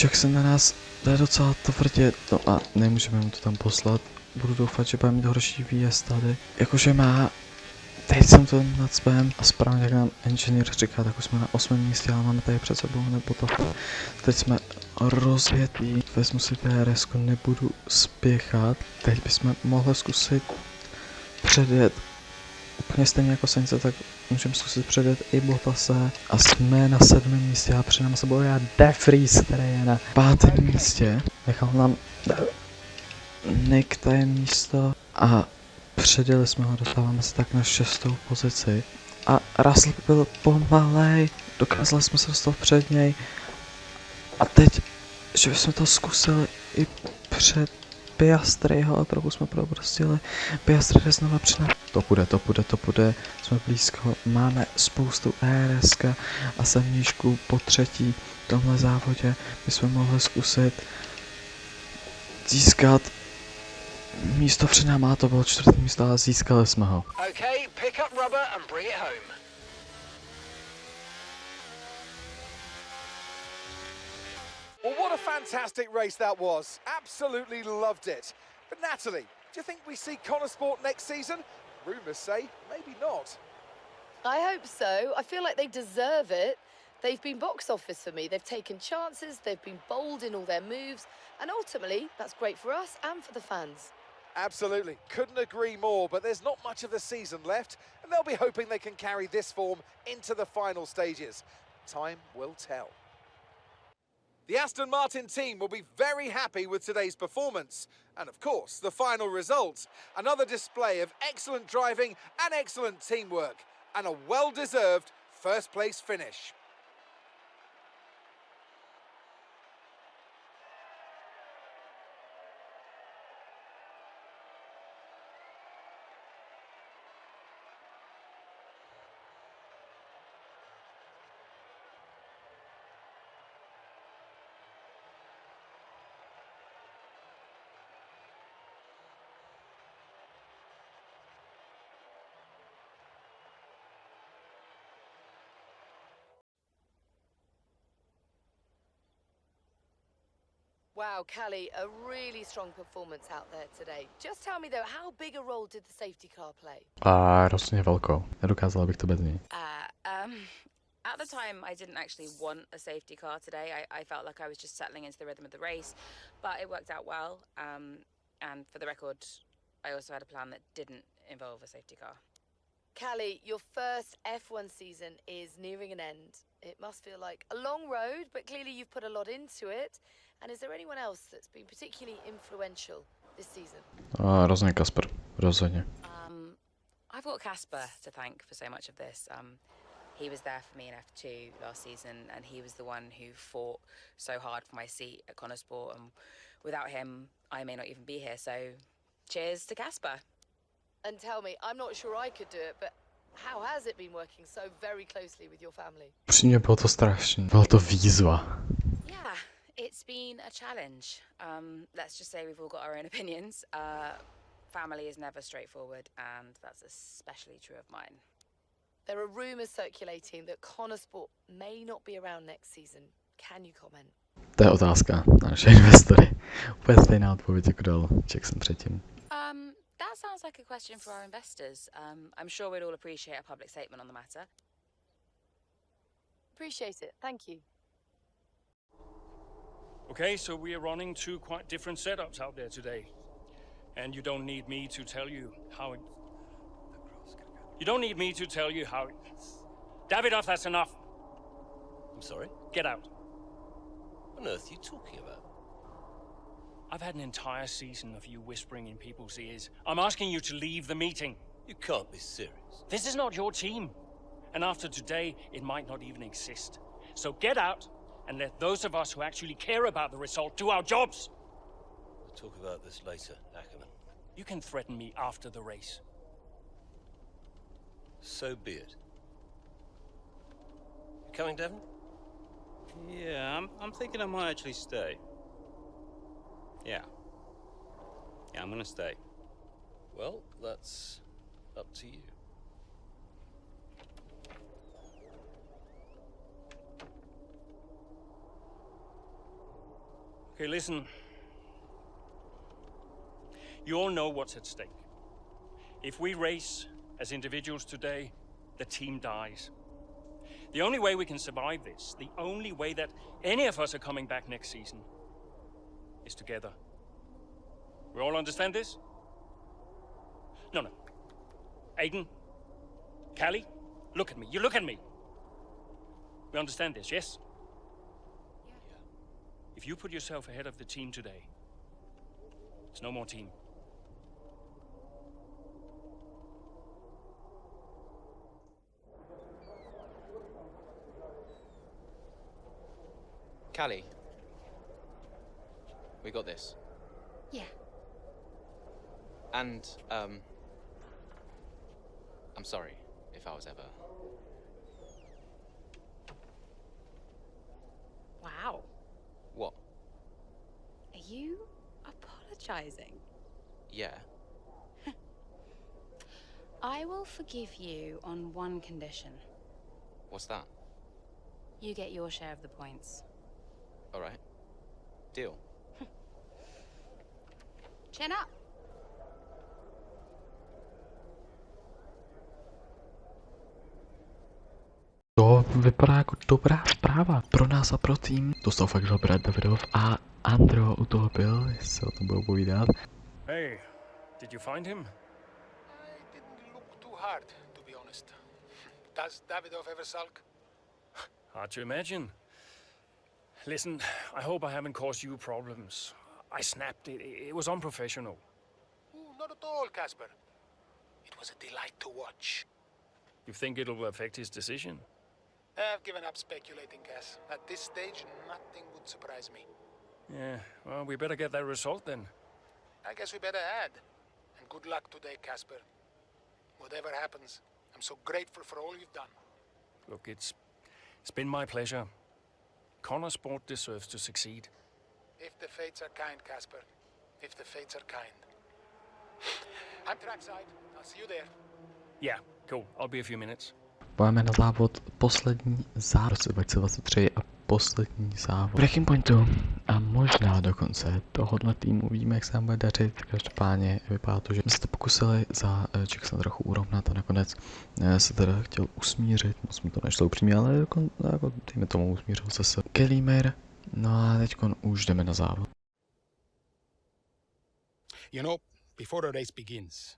S1: Jackson na nás jde docela tvrdě, no a nemůžeme mu to tam poslat. Budu doufat, že bude mít horší výjezd tady. Jakože má. Teď jsem to nad spem a správně jak nám inženýr říká, tak už jsme na 8. místě, ale máme tady před sebou nebo to. Teď jsme rozjetí, vezmu si DRS, nebudu spěchat. Teď bychom mohli zkusit předjet úplně stejně jako Sainze, tak můžeme zkusit předjet i Bottase. A jsme na 7. místě a před námi se bude De Vries, který je na 5. místě. Nechal nám Nick tady místo a předjeli jsme ho, dostáváme se tak na 6. pozici. A Russell byl pomalej, dokázali jsme se dostat před něj. A teď, že bychom to zkusili i před Piastriho, a trochu jsme probrostili. Piastri jde znova před námi. To půjde, jsme blízko, máme spoustu ERS a semníčku po třetí v tomhle závodě. My jsme mohli zkusit získat místo před náma, to bylo 4. místo a získali jsme ho.
S7: Okay, pick up rubber and bring it home.
S8: Well, what a fantastic race that was. Absolutely loved it. But Natalie, do you think we see Konnersport next season? Rumours say maybe not.
S13: I hope so. I feel like they deserve it. They've been box office for me. They've taken chances, they've been bold in all their moves, and ultimately, that's great for us and for the fans.
S8: Absolutely. Couldn't agree more, but there's not much of the season left, and they'll be hoping they can carry this form into the final stages. Time will tell. The Aston Martin team will be very happy with today's performance. And of course, the final result. Another display of excellent driving and excellent teamwork. And a well-deserved first place finish.
S13: Wow, Callie, a really strong performance out there today. Just tell me though, how big a role did the safety car play?
S1: Rozhodně velkou. Nedokázala bych to bez ní.
S2: At the time, I didn't actually want a safety car today. I felt like I was just settling into the rhythm of the race, but it worked out well. And for the record, I also had a plan that didn't involve a safety car.
S13: Callie, your first F1 season is nearing an end. It must feel like a long road, but clearly you've put a lot into it. And is there anyone else that's been particularly influential this season?
S1: Rozhodně Kasper, rozhodně.
S2: I've got Casper to thank for so much of this. He was there for me in F2 last season, and he was the one who fought so hard for my seat at Konnersport, and without him, I may not even be here, so cheers to Casper.
S13: And tell me, I'm not sure I could do it, but how has it been working so very closely with your family?
S1: Upřímně bylo to strašný, byla to výzva.
S2: Yeah, it's been a challenge. Let's just say we've all got our own opinions. Family is never straightforward, and that's especially true of mine.
S13: There are rumours circulating that Konnersport may not be around next season. Can you comment?
S1: To je otázka na naše investory. Úplně stejná odpověď, jako dal Jackson předtím.
S2: That sounds like a question for our investors. I'm sure we'd all appreciate a public statement on the matter.
S13: Appreciate it. Thank you.
S4: Okay, so we are running two quite different setups out there today. And you don't need me to tell you how it... You don't need me to tell you how it... Davidoff, that's enough.
S10: I'm sorry?
S4: Get out.
S10: What on earth are you talking about?
S4: I've had an entire season of you whispering in people's ears. I'm asking you to leave the meeting.
S10: You can't be serious.
S4: This is not your team. And after today, it might not even exist. So get out and let those of us who actually care about the result do our jobs.
S10: We'll talk about this later, Ackerman.
S4: You can threaten me after the race.
S10: So be it. You coming, Devon?
S12: Yeah, I'm thinking I might actually stay. Yeah, I'm gonna stay.
S10: Well, that's up to you.
S4: Okay, listen. You all know what's at stake. If we race as individuals today, the team dies. The only way we can survive this, the only way that any of us are coming back next season, is together. We all understand this? No. Aiden, Callie, look at me. You look at me. We understand this, yes?
S11: Yeah.
S4: If you put yourself ahead of the team today, it's no more team.
S6: Callie, we got this.
S2: Yeah.
S6: And, I'm sorry if I was ever...
S2: Wow.
S6: What?
S2: Are you apologizing?
S6: Yeah.
S2: I will forgive you on one condition.
S6: What's that?
S2: You get your share of the points.
S6: All right. Deal.
S2: Chin up.
S1: To vypadá jako dobrá zpráva pro nás a pro tým. To jsou fakt dobré Davidov a Andro u toho byl, jestli se o tom budou povídat.
S4: Hey, did you find him?
S5: I didn't look too hard, to be honest. Does Davidov ever sulk?
S4: Hard to imagine. Listen, I hope I haven't caused you problems. I snapped it. It was unprofessional.
S5: Ooh, not at all, Casper. It was a delight to watch.
S4: You think it'll affect his decision?
S5: I've given up speculating, Cass. At this stage, nothing would surprise me.
S4: Yeah, well, we better get that result then.
S5: I guess we better add. And good luck today, Casper. Whatever happens, I'm so grateful for all you've done.
S4: Look, it's been my pleasure. Konnersport deserves to succeed.
S5: If the fates are kind, Casper. If the fates are kind. I'm trackside. I'll see you there.
S4: Yeah, cool. I'll be a few minutes.
S1: Pojďme na závod poslední závod 2023 a poslední závod Breaking Pointu. A možná dokonce tohohle týmu víme, jak se nám bude dařit. Každopádně vypadá to, že jsme se to pokusili za Jacksona trochu urovnat a nakonec se teda chtěl usmířit. Moc mi to nešlo upřímně, ale jako dejme tomu usmířil se Callie Mayer. No a teď už jdeme na závod.
S5: You know, before a race begins,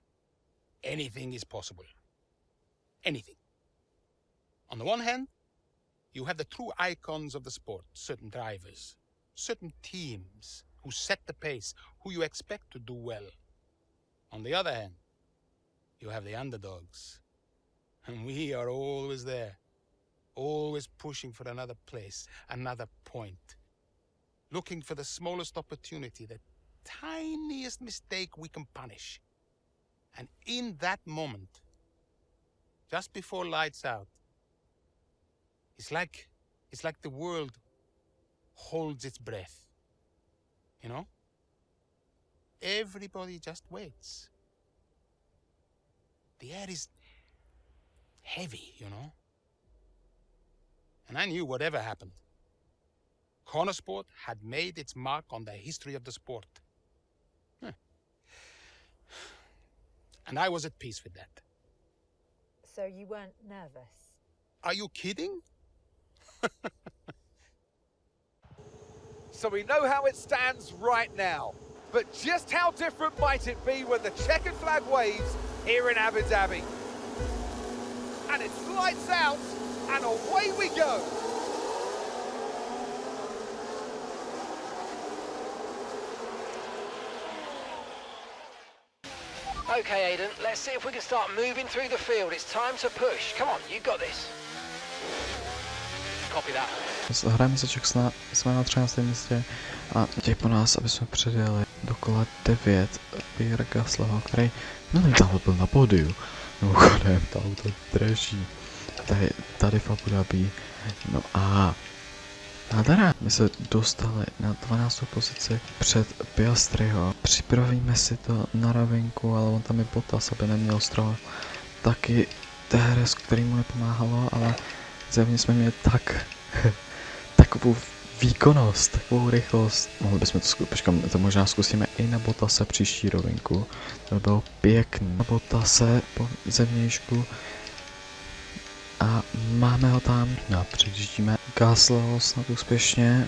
S5: anything is possible. Anything. On the one hand, you have the true icons of the sport, certain drivers, certain teams who set the pace, who you expect to do well. On the other hand, you have the underdogs. And we are always there, always pushing for another place, another point. Looking for the smallest opportunity, the tiniest mistake we can punish. And in that moment, just before lights out, it's like the world holds its breath. You know? Everybody just waits. The air is heavy, you know? And I knew whatever happened, Konnersport had made its mark on the history of the sport. And I was at peace with that.
S3: So you weren't nervous?
S5: Are you kidding?
S8: So we know how it stands right now, but just how different might it be when the checkered flag waves here in Abu Dhabi? And it's lights out, and away we go.
S7: Okay, Aiden, let's see if we can start moving through the field. It's time to push. Come on, you got this. Copy that.
S1: Hrajeme za Jacksona, jsme na 13. místě a teď po nás, aby jsme předjeli do kola 9. Pierre Gaslyho, který minulý závod byl na pódiu. Mimochodem, to auto drží. Tady v Abu Dhabi. No a nádhera. My se dostali na 12. pozici před Piastriho. Připravíme si to na rovinku, ale on tam je Bottas, aby neměl stroj. Taky DRS, který mu nepomáhalo, ale zjevně jsme měli takovou výkonnost, takovou rychlost. Mohli bychom to zkusit, to možná zkusíme i na Bottase příští rovinku. To by bylo pěkný. Na Bottase po zevnějšku. A máme ho tam. No, předjíždíme Gaslyho snad úspěšně.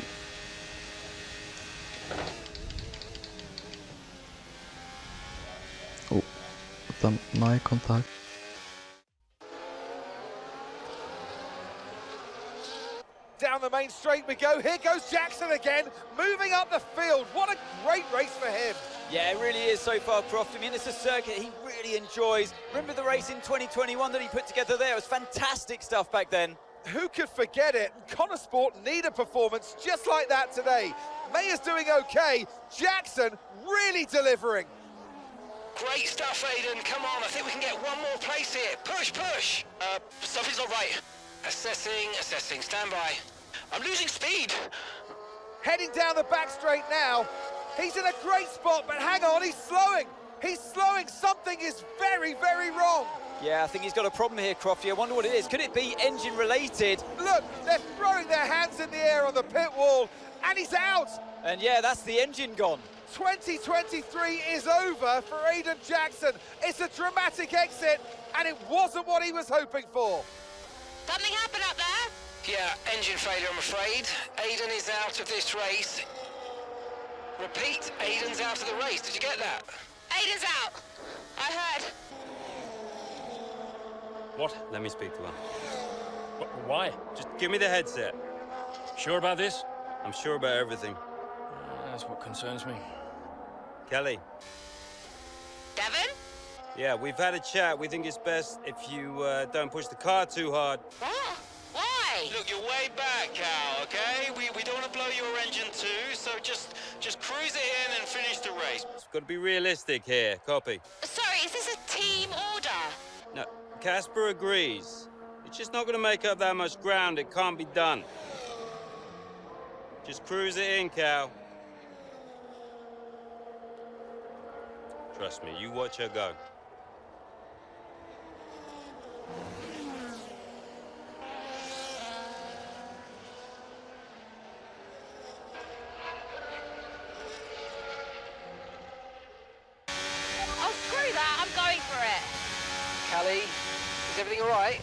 S1: Tam má kontakt.
S8: Down the main straight we go. Here goes Jackson again, moving up the field. What a great race for him.
S9: Yeah, it really is so far, Croft. I mean, it's a circuit he really enjoys. Remember the race in 2021 that he put together there? It was fantastic stuff back then.
S8: Who could forget it? Konnersport need a performance just like that today. Mayer's doing okay. Jackson really delivering.
S7: Great stuff, Aiden. Come on, I think we can get one more place here. Push, push. Something's not right. Assessing, stand by. I'm losing speed.
S8: Heading down the back straight now. He's in a great spot, but hang on, he's slowing. He's slowing. Something is very, very wrong.
S9: Yeah, I think he's got a problem here, Crofty. I wonder what it is. Could it be engine related?
S8: Look, they're throwing their hands in the air on the pit wall, and he's out.
S9: And yeah, that's the engine gone.
S8: 2023 is over for Aiden Jackson. It's a dramatic exit, and it wasn't what he was hoping for.
S2: Something happened up there?
S7: Yeah, engine failure, I'm afraid. Aiden is out of this race. Repeat, Aiden's out of the race. Did you get that?
S2: Aiden's out. I heard.
S12: What? Let me speak to her.
S4: Why?
S12: Just give me the headset.
S4: Sure about this?
S12: I'm sure about everything.
S4: That's what concerns me.
S12: Kelly.
S2: Devon?
S12: Yeah, we've had a chat. We think it's best if you don't push the car too hard.
S2: What? Why?
S14: Look, you're way back, Cal, okay? We don't want to blow your engine too, so just cruise it in and finish the race.
S12: It's got to be realistic here. Copy.
S2: Sorry, is this a team order?
S12: No, Casper agrees. It's just not going to make up that much ground. It can't be done. Just cruise it in, Cal. Trust me, you watch her go.
S2: Oh, screw that. I'm going for it.
S7: Callie, is everything all right?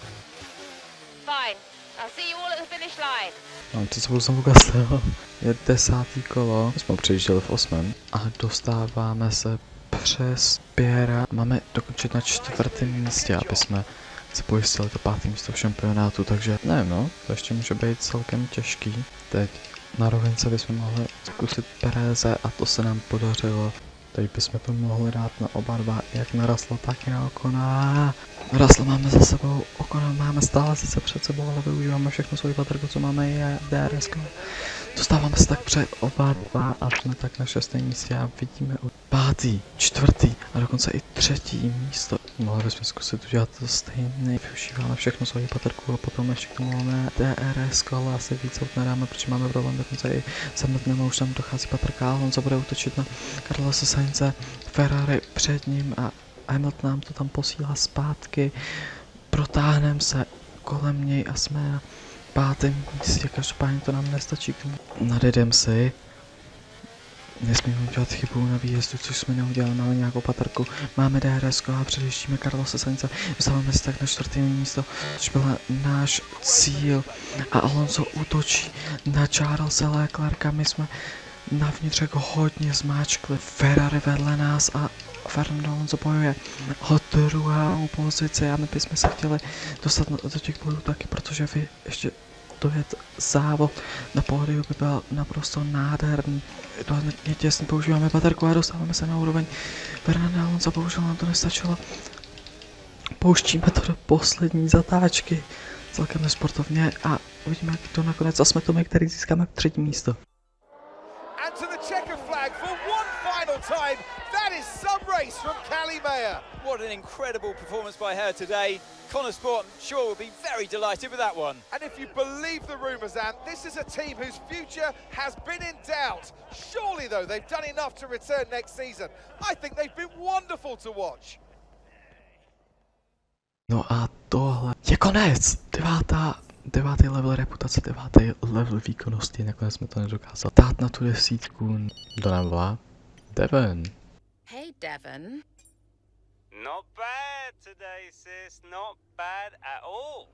S2: Fine. I'll see you all at the finish line.
S1: Mám před sebou znovu Gaslyho. Je 10. kolo, my jsme přijížděli v 8. a dostáváme se přes Pierra. Máme dokončit na 4. místě, aby jsme se pojistili to 5. místo v šampionátu, takže nevím, no, to ještě může být celkem těžký. Teď na rovince bychom mohli zkusit Pereze a to se nám podařilo. Teď bychom to mohli dát na oba dva, jak na Russella, tak i na Okona. Russella máme za sebou, Okona máme stále sice před sebou, ale využíváme všechno svoji baterku, co máme, je DRS. Dostáváme se tak před oba dva a jsme tak na 6. místě a vidíme 5., 4. a dokonce i 3. místo. Mohli bychom zkusit udělat to stejné. Využíváme všechno svoji baterku a potom ještě k tomu máme DRS, ale asi víc aut nedáme, protože máme problém dokonce i samotnému, už tam dochází baterka, ale on se bude útočit na Carlose Sainze, Ferrari před ním a Hamilton nám to tam posílá zpátky. Protáhneme se kolem něj a jsme na 5. místě, každopádně to nám nestačí k tomu. Nadjedeme si. Nesmíme udělat chybu na výjezdu, což jsme neudělali, máme nějakou baterku, máme DRS a předjíždíme Carlose Sainze, dostáváme se tak na 4. místo, což byl náš cíl a Alonso útočí na Charlesa Leclerca, my jsme na vnitřek hodně zmáčkli, Ferrari vedle nás a Fernando Alonso bojuje o 2. pozici a my bychom se chtěli dostat do těch bojů taky, protože vy ještě dojet závod na pódiu by byl naprosto nádherný. Dohodně těsně používáme baterku a dostáváme se na úroveň Fernanda Alonso, bohužel nám to nestačilo. Pouštíme to do poslední zatáčky, celkem nesportovně a uvidíme, jak to nakonec a jsme to my, který získáme 3. místo.
S8: And to the checker flag for one final time. That is some race from Callie Mayer.
S9: What an incredible performance by her today. Konnersport, I'm sure, will be very delighted with that one.
S8: And if you believe the rumours, Anne, this is a team whose future has been in doubt. Surely, though, they've done enough to return next season. I think they've been wonderful to watch.
S1: No a tohle je konec! Devátý level reputace, 9. level výkonnosti, nakonec jsme to nedokázali. Dát na tu 10, do nebyla. Devon.
S2: Hey, Devon.
S12: Not bad today, sis. Not bad at all.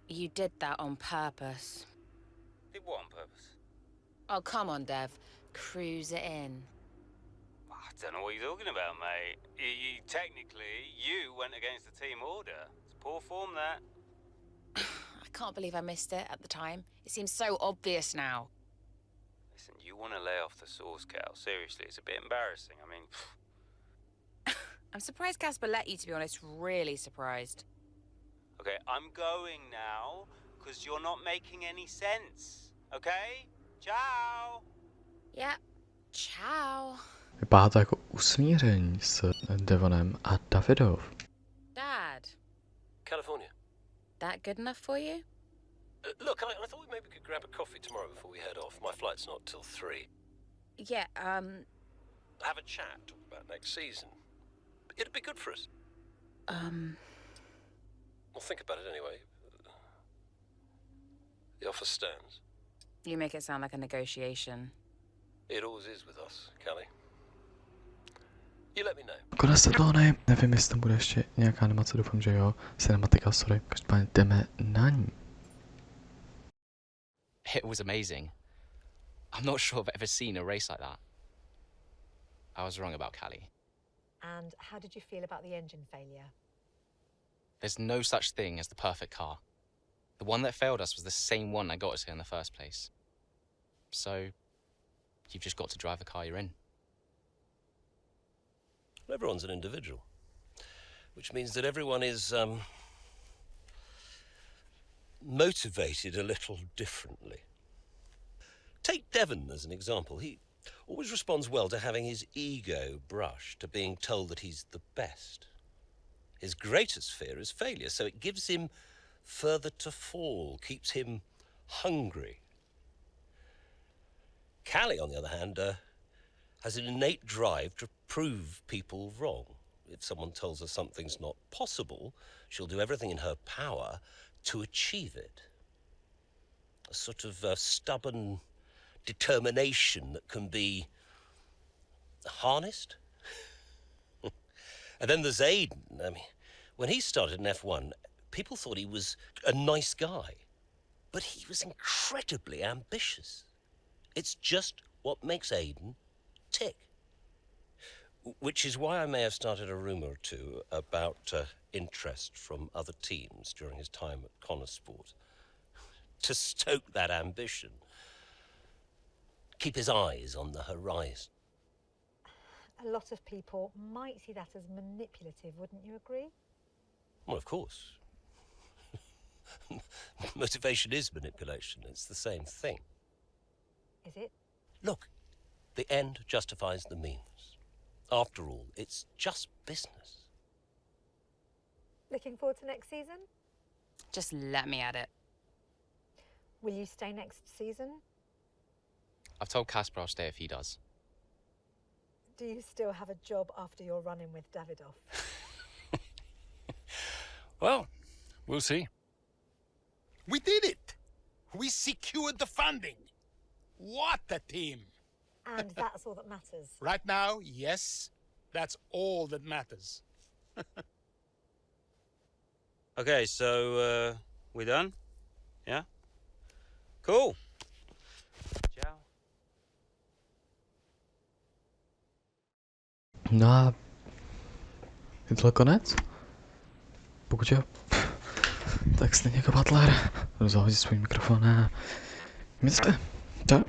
S2: You did that on purpose.
S12: Did what on purpose?
S2: Oh, come on, Dev. Cruise it in.
S12: I don't know what you're talking about, mate. Technically, you went against the team order. It's poor form, that.
S2: I can't believe I missed it at the time. It seems so obvious now.
S12: Listen, you want to lay off the sauce, Cal. Seriously, it's a bit embarrassing. I mean...
S2: I'm surprised Casper let you, to be honest. Really surprised.
S12: Okay, I'm going now, because you're not making any sense. Okay? Ciao!
S2: Yeah. Ciao.
S1: Vypadá to jako usmíření s Devonem a Davidov.
S2: Dad.
S10: California.
S2: That good enough for you?
S10: Look, I thought we maybe could grab a coffee tomorrow before we head off. My flight's not till 3.
S2: Yeah,
S10: Have a chat, talk about next season. It'd be good for us. Well, think about it anyway. The offer stands.
S2: You make it sound like a negotiation.
S10: It always is with us, Callie. You let me know.
S1: Konec sezóny, nevím, jestli tam bude ještě nějaká animace, doufám, že jo. Cinematika, sorry. Každopádně jdeme na ní.
S6: It was amazing. I'm not sure I've ever seen a race like that. I was wrong about Callie.
S3: And how did you feel about the engine failure?
S6: There's no such thing as the perfect car. The one that failed us was the same one that got us here in the first place. So, you've just got to drive the car you're in.
S10: Well, everyone's an individual, which means that everyone is motivated a little differently. Take Devon as an example. He always responds well to having his ego brushed, to being told that he's the best. His greatest fear is failure, so it gives him further to fall, keeps him hungry. Callie, on the other hand, has an innate drive to prove people wrong. If someone tells her something's not possible, she'll do everything in her power to achieve it. A sort of stubborn determination that can be harnessed. And then there's Aiden. I mean, when he started in F1, people thought he was a nice guy, but he was incredibly ambitious. It's just what makes Aiden tick. Which is why I may have started a rumour or two about interest from other teams during his time at Konnersport. To stoke that ambition. Keep his eyes on the horizon.
S3: A lot of people might see that as manipulative, wouldn't you agree?
S10: Well, of course. Motivation is manipulation. It's the same thing.
S3: Is it?
S10: Look, the end justifies the means. After all, it's just business.
S3: Looking forward to next season?
S2: Just let me at it.
S3: Will you stay next season?
S6: I've told Casper I'll stay if he does.
S3: Do you still have a job after your run-in with Davidoff?
S4: Well, we'll see.
S5: We did it! We secured the funding! What a team!
S3: And that's all that matters.
S5: Right now, yes, that's all that matters.
S12: Okay, so, we done? Yeah? Cool. Ciao.
S1: No a je tohle konec? Pokud jo, tak stejně jako Butler. Budu zahodit svůj mikrofon a... Myslíte? Čau.